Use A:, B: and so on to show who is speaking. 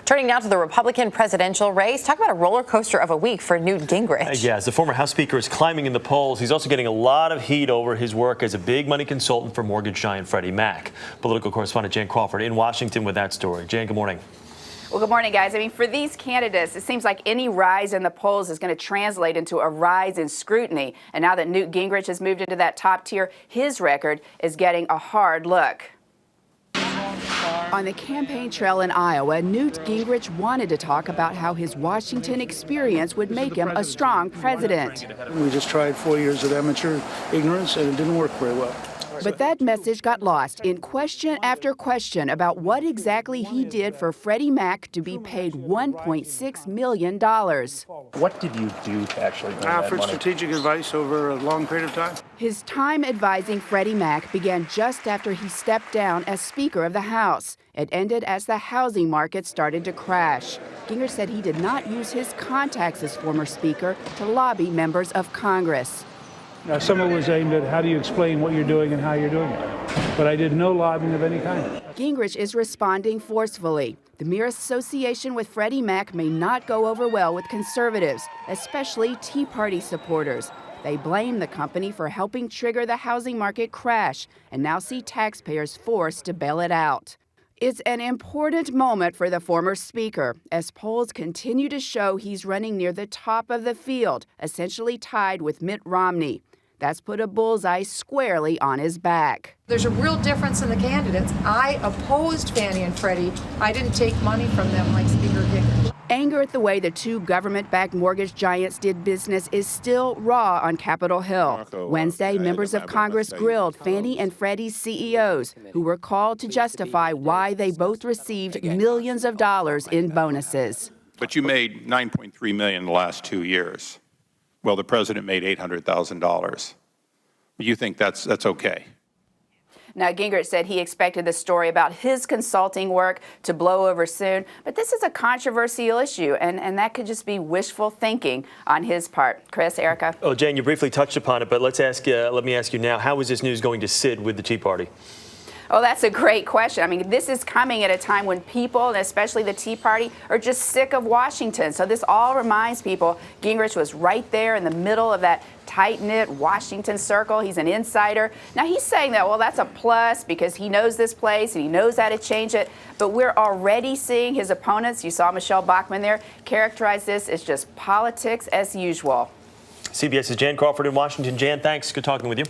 A: Turning now to the Republican presidential race, talk about a roller coaster of a week for Newt Gingrich.
B: Yes, the former House Speaker is climbing in the polls. He's also getting a lot of heat over his work as a big money consultant for mortgage giant Freddie Mac. Political correspondent Jan Crawford in Washington with that story. Jan, good morning.
C: Well, good morning, guys. I mean, for these candidates, it seems like any rise in the polls is going to translate into a rise in scrutiny. And now that Newt Gingrich has moved into that top tier, his record is getting a hard look. On the campaign trail in Iowa, Newt Gingrich wanted to talk about how his Washington experience would make him a strong president.
D: We just tried 4 years of amateur ignorance, and it didn't work very well.
C: But that message got lost in question after question about what exactly he did for Freddie Mac to be paid $1.6 million.
E: What did you do to actually bring that
D: offered
E: money?
D: Strategic advice over a long period of time.
C: His time advising Freddie Mac began just after he stepped down as Speaker of the House. It ended as the housing market started to crash. Gingrich said he did not use his contacts as former Speaker to lobby members of Congress.
F: Now, some of it was aimed at how do you explain what you're doing and how you're doing it. But I did no lobbying of any kind.
C: Gingrich is responding forcefully. The mere association with Freddie Mac may not go over well with conservatives, especially Tea Party supporters. They blame the company for helping trigger the housing market crash and now see taxpayers forced to bail it out. It's an important moment for the former Speaker, as polls continue to show he's running near the top of the field, essentially tied with Mitt Romney. That's put a bullseye squarely on his back.
G: There's a real difference in the candidates. I opposed Fannie and Freddie. I didn't take money from them like Speaker Gingrich.
C: Anger at the way the two government-backed mortgage giants did business is still raw on Capitol Hill. Wednesday, members of Congress grilled Fannie and Freddie's CEOs, who were called to justify why they both received millions of dollars in bonuses.
H: But you made $9.3 million in the last 2 years. Well, the president made $800,000. You think that's okay?
C: Now, Gingrich said he expected the story about his consulting work to blow over soon, but this is a controversial issue, and that could just be wishful thinking on his part. Chris, Erica?
B: Oh, Jan, you briefly touched upon it, but let me ask you now, how is this news going to sit with the Tea Party?
C: Oh, that's a great question. I mean, this is coming at a time when people, and especially the Tea Party, are just sick of Washington. So this all reminds people Gingrich was right there in the middle of that tight-knit Washington circle. He's an insider. Now, he's saying that, well, that's a plus because he knows this place and he knows how to change it. But we're already seeing his opponents, you saw Michelle Bachmann there, characterize this as just politics as usual.
B: CBS's Jan Crawford in Washington. Jan, thanks. Good talking with you.